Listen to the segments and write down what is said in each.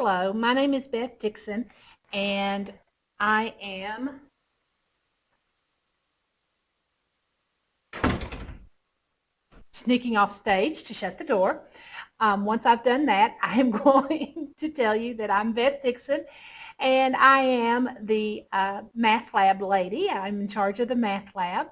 Hello, my name is Beth Dixon, and I am sneaking off stage to shut the door. Once I've done that, I am going to tell you that I'm Beth Dixon, and I am the math lab lady. I'm in charge of the math lab,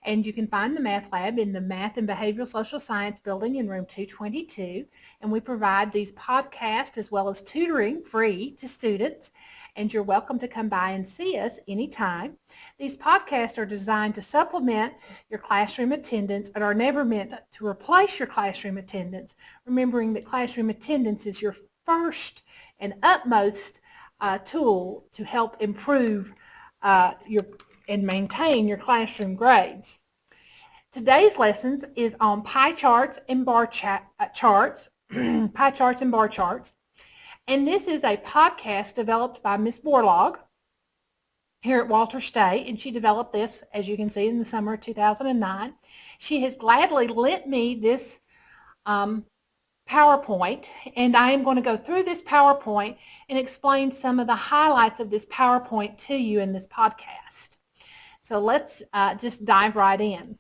and you can find the math lab in the Math and Behavioral Social Science building in room 222, and we provide these podcasts as well as tutoring free to students, and you're welcome to come by and see us anytime. These podcasts are designed to supplement your classroom attendance and are never meant to replace your classroom attendance, remembering that classroom attendance is your first and utmost tool to help improve and maintain your classroom grades. Today's lessons is on pie charts and bar charts, pie charts and bar charts, and this is a podcast developed by Ms. Borlaug here at Walter State, and she developed this, as you can see, in the summer of 2009. She has gladly lent me this PowerPoint, and I am going to go through this PowerPoint and explain some of the highlights of this PowerPoint to you in this podcast. So let's just dive right in.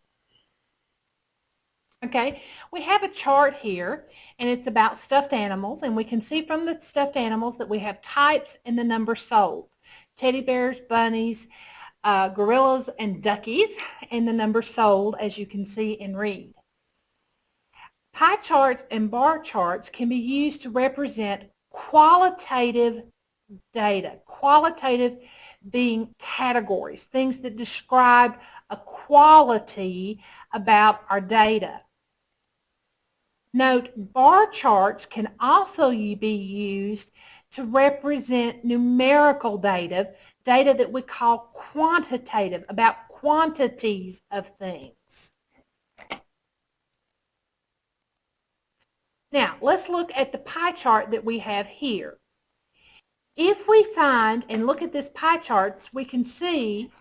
Okay, we have a chart here, and it's about stuffed animals, and we can see from the stuffed animals that we have types and the number sold. Teddy bears, bunnies, gorillas, and duckies, and the number sold, as you can see and read. Pie charts and bar charts can be used to represent qualitative data. Qualitative being categories, things that describe a quality about our data. Note, bar charts can also be used to represent numerical data that we call quantitative, about quantities of things. Now, let's look at the pie chart that we have here. If we find and look at this pie chart, we can see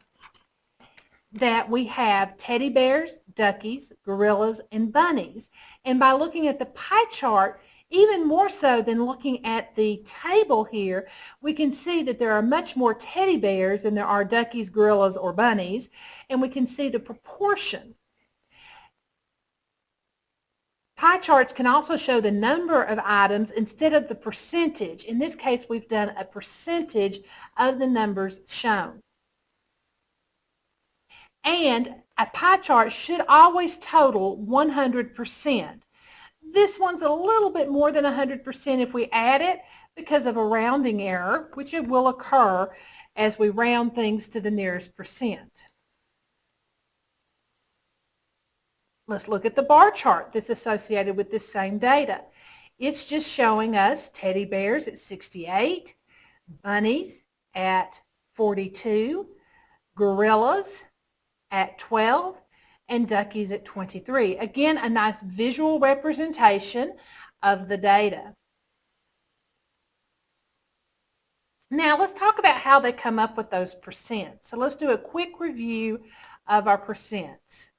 that we have teddy bears, duckies, gorillas, and bunnies. And by looking at the pie chart, even more so than looking at the table here, we can see that there are much more teddy bears than there are duckies, gorillas, or bunnies, and we can see the proportion. Pie charts can also show the number of items instead of the percentage. In this case, we've done a percentage of the numbers shown. And a pie chart should always total 100%. This one's a little bit more than 100% if we add it because of a rounding error, which it will occur as we round things to the nearest percent. Let's look at the bar chart that's associated with this same data. It's just showing us teddy bears at 68, bunnies at 42, gorillas at 12, and duckies at 23. Again, a nice visual representation of the data. Now let's talk about how they come up with those percents. So let's do a quick review of our percents.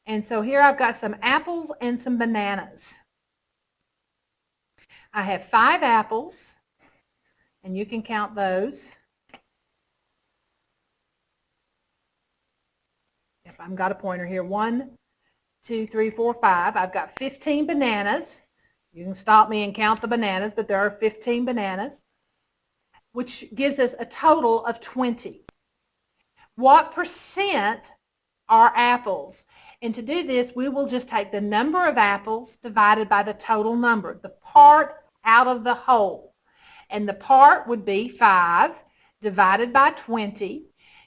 And so here I've got some apples and some bananas. I have 5 apples, and you can count those. If I've got a pointer here, 1, 2, 3, 4, 5. I've got 15 bananas. You can stop me and count the bananas, but there are 15 bananas, which gives us a total of 20. What percent are apples? And to do this, we will just take the number of apples divided by the total number, the part out of the whole. And the part would be 5 divided by 20.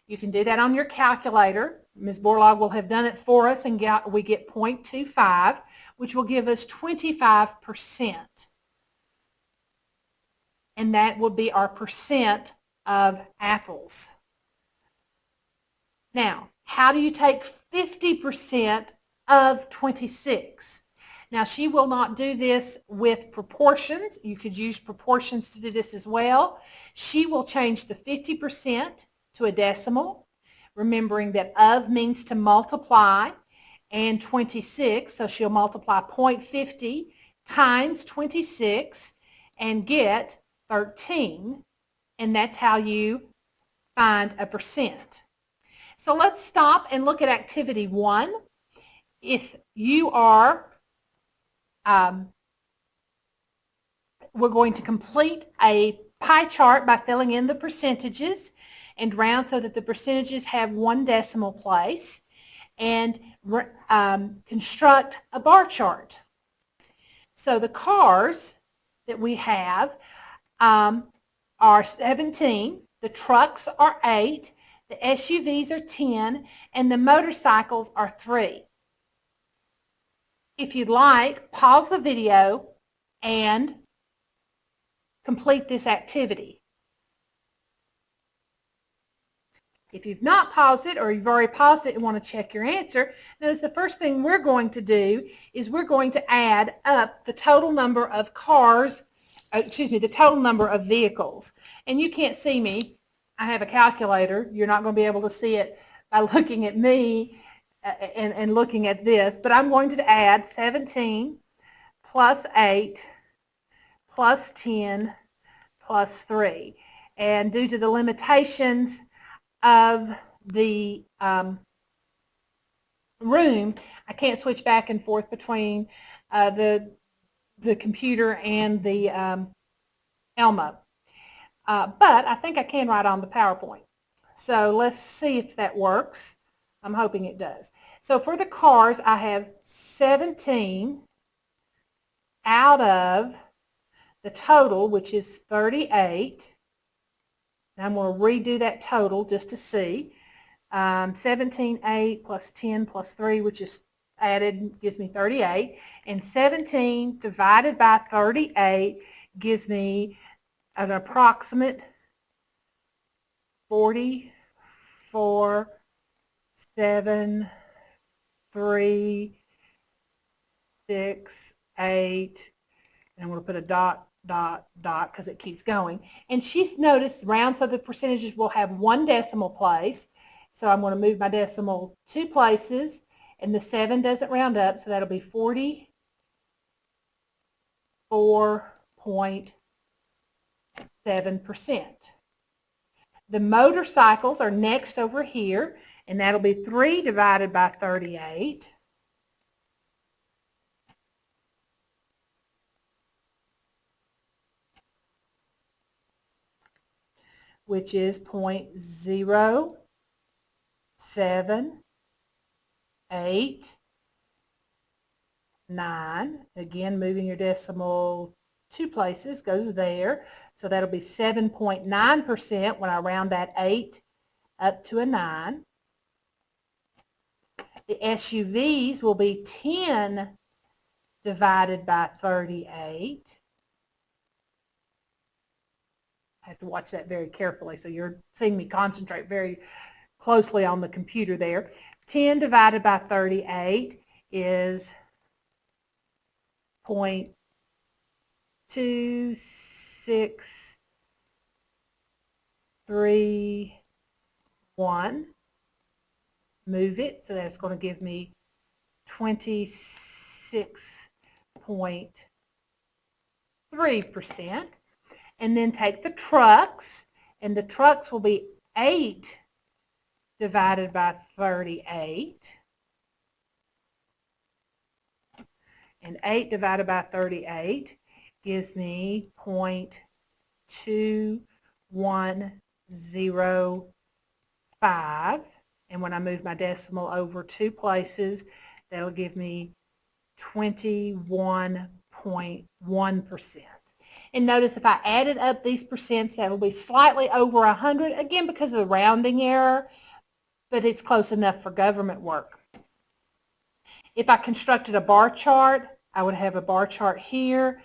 You can do that on your calculator. Ms. Borlaug will have done it for us, and we get 0.25, which will give us 25%. And that will be our percent of apples. Now, how do you take 50% of 26? Now, she will not do this with proportions. You could use proportions to do this as well. She will change the 50% to a decimal, remembering that of means to multiply, and 26, so she'll multiply 0.50 times 26, and get 13, and that's how you find a percent. So let's stop and look at activity 1. If you are, we're going to complete a pie chart by filling in the percentages and round so that the percentages have 1 decimal place, and construct a bar chart. So the cars that we have are 17, the trucks are 8, the SUVs are 10, and the motorcycles are 3. If you'd like, pause the video and complete this activity. If you've not paused it, or you've already paused it and want to check your answer, notice the first thing we're going to do is we're going to add up the total number of cars, the total number of vehicles. And you can't see me. I have a calculator. You're not going to be able to see it by looking at me and looking at this, but I'm going to add 17 plus 8 plus 10 plus 3. And due to the limitations of the room, I can't switch back and forth between the computer and the Elmo. But I think I can write on the PowerPoint. So let's see if that works. I'm hoping it does. So for the cars, I have 17 out of the total, which is 38. And I'm going to redo that total just to see. 17, 8 plus 10 plus 3, which is added, gives me 38. And 17 divided by 38 gives me an approximate 44, 7, 3, 6, 8, and I'm going to put a dot, dot, dot because it keeps going. And she's noticed round so the percentages will have 1 decimal place. So I'm going to move my decimal 2 places, and the 7 doesn't round up, so that'll be 44.7%. The motorcycles are next over here, and that'll be 3 divided by 38. Which is 0.0789. Again, moving your decimal 2 places goes there. So that'll be 7.9% when I round that 8 up to a 9. The SUVs will be 10 divided by 38. I have to watch that very carefully, so you're seeing me concentrate very closely on the computer there. 10 divided by 38 is 0.2631. Move it, so that's going to give me 26.3%. And then take the trucks, and the trucks will be 8 divided by 38. And 8 divided by 38 gives me 0.2105. And when I move my decimal over 2 places, that'll give me 21.1%. And notice if I added up these percents, that will be slightly over 100, again because of the rounding error, but it's close enough for government work. If I constructed a bar chart, I would have a bar chart here,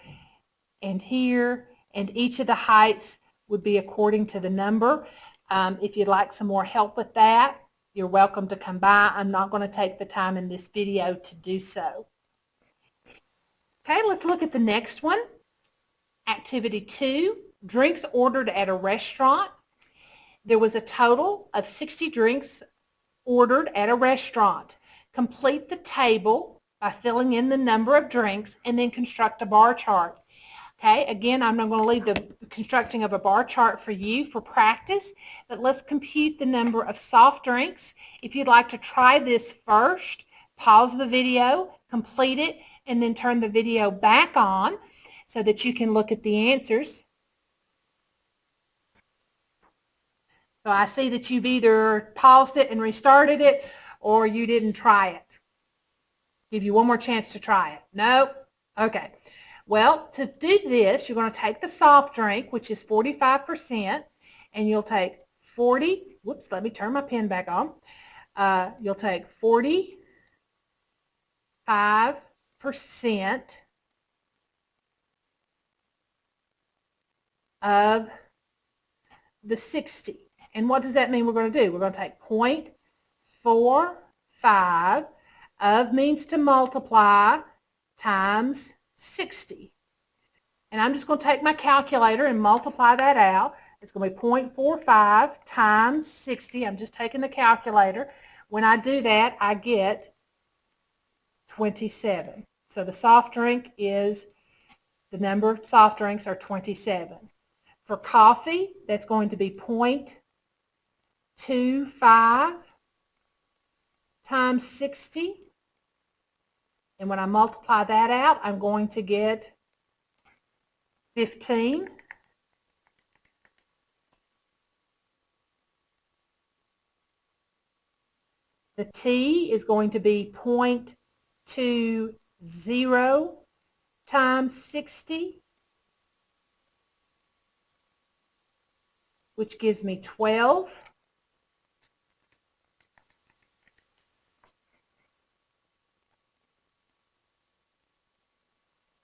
and each of the heights would be according to the number. If you'd like some more help with that, you're welcome to come by. I'm not going to take the time in this video to do so. Okay, let's look at the next one. Activity 2, drinks ordered at a restaurant. There was a total of 60 drinks ordered at a restaurant. Complete the table by filling in the number of drinks and then construct a bar chart. Okay, again, I'm not going to leave the constructing of a bar chart for you for practice, but let's compute the number of soft drinks. If you'd like to try this first, pause the video, complete it, and then turn the video back on so that you can look at the answers. So I see that you've either paused it and restarted it, or you didn't try it. Give you one more chance to try it. Nope. Okay. Well, to do this, you're going to take the soft drink, which is 45%, and you'll take 40, whoops, let me turn my pen back on. You'll take 45% of the 60. And what does that mean we're going to do? We're going to take 0.45 of means to multiply times 60. And I'm just going to take my calculator and multiply that out. It's going to be 0.45 times 60. I'm just taking the calculator. When I do that, I get 27. So the soft drink is, the number of soft drinks are 27. For coffee, that's going to be 0.25 times 60. And when I multiply that out, I'm going to get 15. The tea is going to be 0.20 times 60, which gives me 12.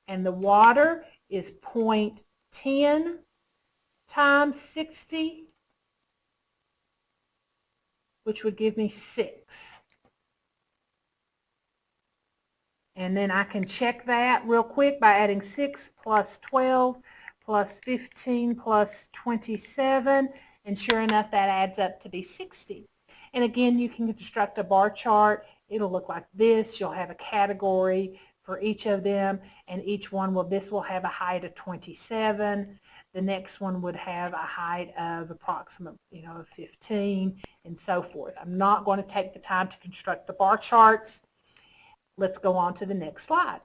And the water is 0.10 times 60, which would give me 6. And then I can check that real quick by adding 6 plus 12 plus 15 plus 27, and sure enough that adds up to be 60. And again, you can construct a bar chart. It'll look like this. You'll have a category for each of them, and each one will, this will have a height of 27. The next one would have a height of approximate, 15, and so forth. I'm not going to take the time to construct the bar charts. Let's go on to the next slide.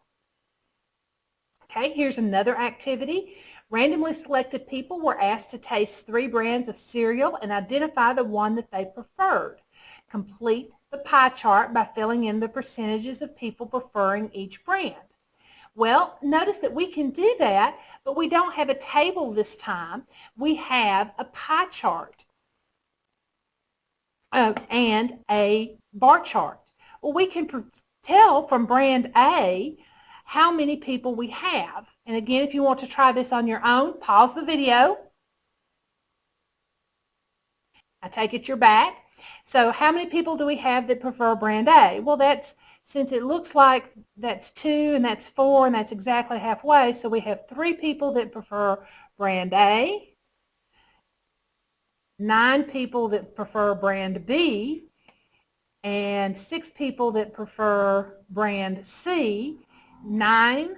Okay, here's another activity. Randomly selected people were asked to taste 3 brands of cereal and identify the one that they preferred. Complete the pie chart by filling in the percentages of people preferring each brand. Well, notice that we can do that, but we don't have a table this time. We have a pie chart and a bar chart. Well, we can tell from brand A how many people we have. And again, if you want to try this on your own, pause the video. I take it you're back. So how many people do we have that prefer brand A? Well, that's, since it looks like that's 2 and that's 4 and that's exactly halfway, so we have 3 people that prefer brand A, 9 people that prefer brand B, and 6 people that prefer brand C. 9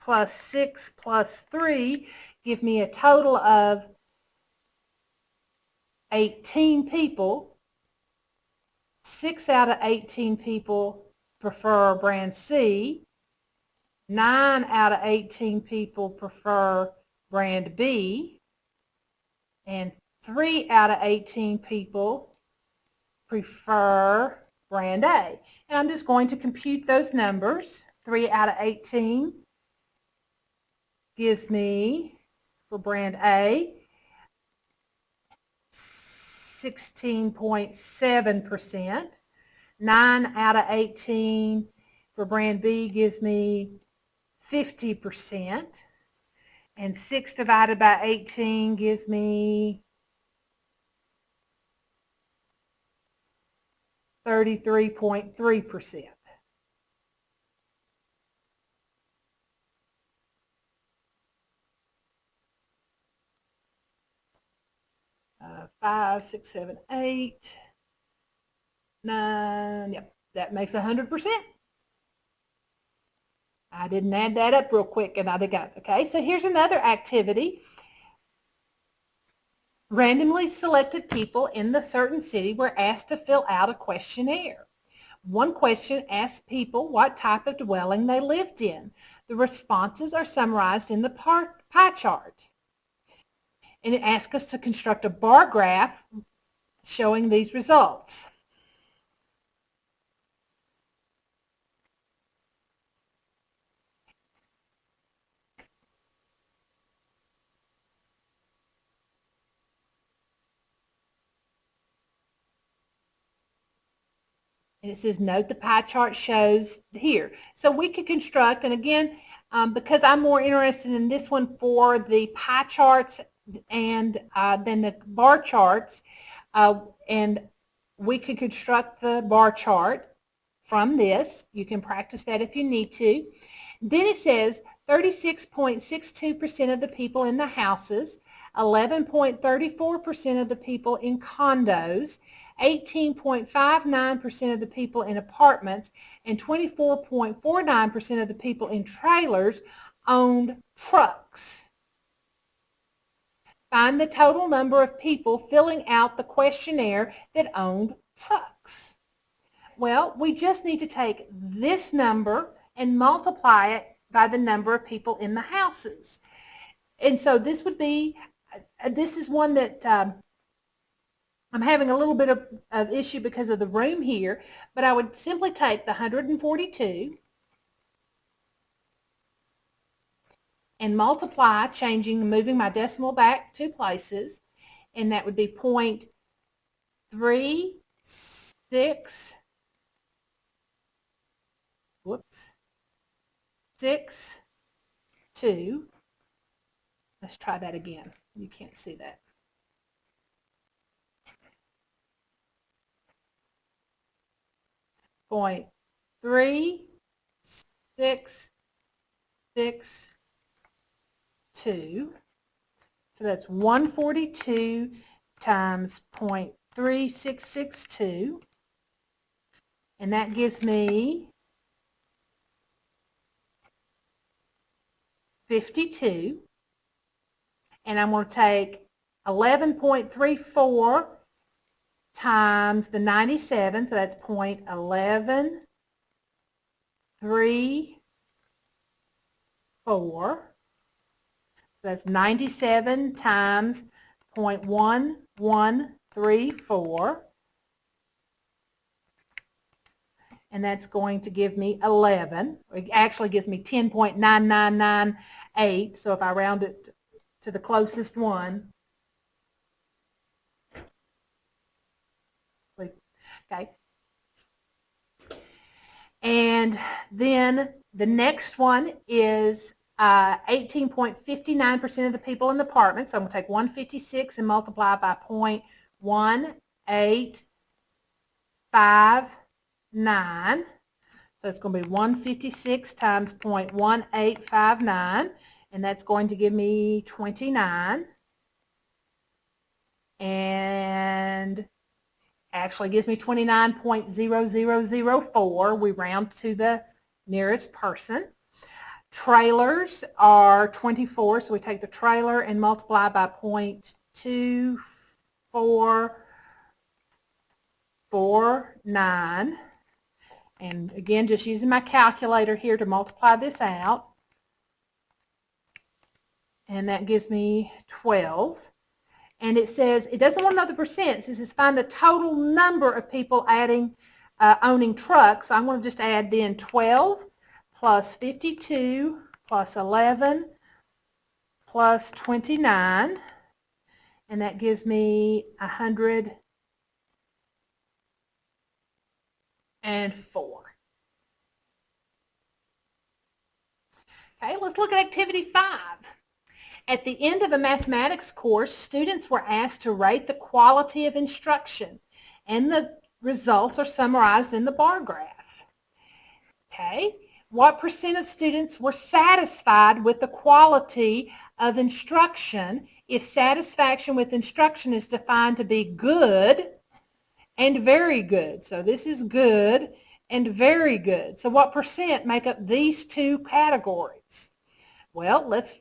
plus 6 plus 3 give me a total of 18 people. 6 out of 18 people prefer brand C. 9 out of 18 people prefer brand B. And 3 out of 18 people prefer brand A. And I'm just going to compute those numbers. 3 out of 18 gives me, for brand A, 16.7%. 9 out of 18 for brand B gives me 50%. And 6 divided by 18 gives me 33.3%. 5, 6, 7, 8, 9, yep, that makes 100%. I didn't add that up real quick and I got, okay, so here's another activity. Randomly selected people in the certain city were asked to fill out a questionnaire. One question asked people what type of dwelling they lived in. The responses are summarized in the pie chart. And it asks us to construct a bar graph showing these results. And it says, note the pie chart shows here. So we could construct, and again, because I'm more interested in this one for the pie charts and then the bar charts, and we could construct the bar chart from this. You can practice that if you need to. Then it says 36.62% of the people in the houses, 11.34% of the people in condos, 18.59% of the people in apartments, and 24.49% of the people in trailers owned trucks. Find the total number of people filling out the questionnaire that owned trucks. Well, we just need to take this number and multiply it by the number of people in the houses. And so this would be, this is one that I'm having a little bit of issue because of the room here, but I would simply take the 142 and multiply, moving my decimal back 2 places, and that would be 0.36, whoops, 62. Let's try that again. You can't see that. Point 3.662. So that's 142 times 0.3662. And that gives me 52. And I'm going to take 11.34 times the 97, so that's 0.1134. So that's 97 times 0.1134. And that's going to give me 11. It actually gives me 10.9998. So if I round it to the closest one, okay. And then the next one is 18.59% of the people in the apartment. So I'm going to take 156 and multiply by 0.1859. So it's going to be 156 times 0.1859, and that's going to give me 29. And actually gives me 29.0004. We round to the nearest person. Trailers are 24, so we take the trailer and multiply by 0.2449. And again, just using my calculator here to multiply this out. And that gives me 12. And it says, it doesn't want to know the percent. It says find the total number of people owning trucks. So I'm going to just add then 12 plus 52 plus 11 plus 29. And that gives me 104. Okay, let's look at activity 5. At the end of a mathematics course, students were asked to rate the quality of instruction, and the results are summarized in the bar graph. Okay, what percent of students were satisfied with the quality of instruction if satisfaction with instruction is defined to be good and very good? So this is good, and very good. So what percent make up these two categories? Well, let's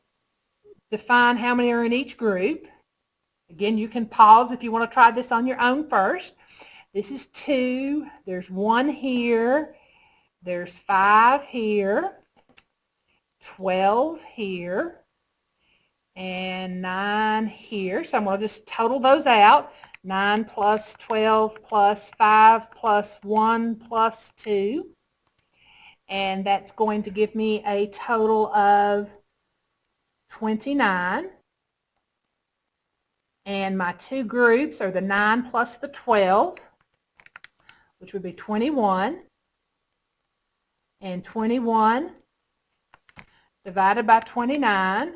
define how many are in each group. Again, you can pause if you want to try this on your own first. This is 2. There's 1 here. There's 5 here. 12 here. And 9 here. So I'm going to just total those out. 9 plus 12 plus 5 plus 1 plus 2. And that's going to give me a total of 29. And my two groups are the 9 plus the 12, which would be 21. And 21 divided by 29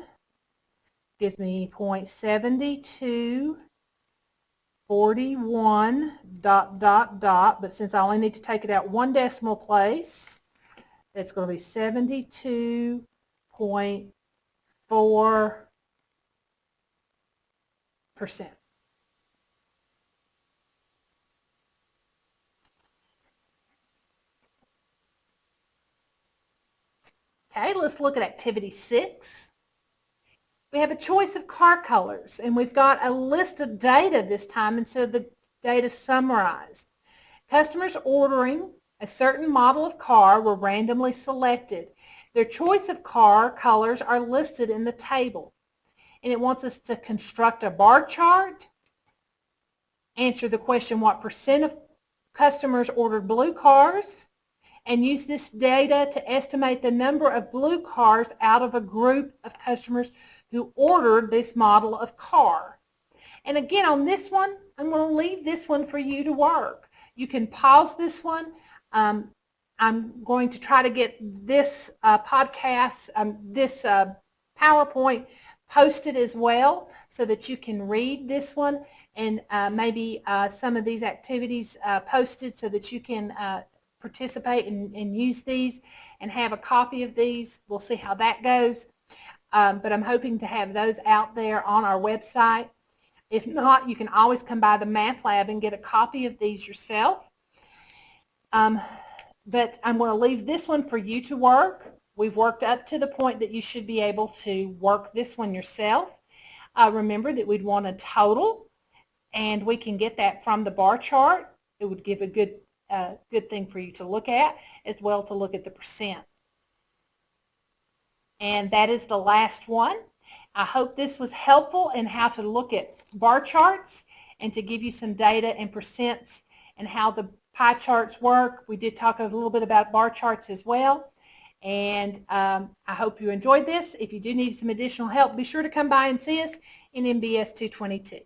gives me 0.7241 ... but since I only need to take it out one decimal place, that's going to be 72.4%. Okay, let's look at activity 6. We have a choice of car colors, and we've got a list of data this time instead of the data summarized. Customers ordering a certain model of car were randomly selected. Their choice of car colors are listed in the table, and it wants us to construct a bar chart, answer the question what percent of customers ordered blue cars, and use this data to estimate the number of blue cars out of a group of customers who ordered this model of car. And again, on this one, I'm going to leave this one for you to work. You can pause this one. I'm going to try to get this podcast, this PowerPoint posted as well so that you can read this one, and maybe some of these activities posted so that you can participate and use these and have a copy of these. We'll see how that goes. But I'm hoping to have those out there on our website. If not, you can always come by the Math Lab and get a copy of these yourself. But I'm going to leave this one for you to work. We've worked up to the point that you should be able to work this one yourself. Remember that we'd want a total, and we can get that from the bar chart. It would give a good thing for you to look at, as well to look at the percent. And that is the last one. I hope this was helpful in how to look at bar charts and to give you some data and percents and how the pie charts work. We did talk a little bit about bar charts as well. And I hope you enjoyed this. If you do need some additional help, be sure to come by and see us in MBS 222.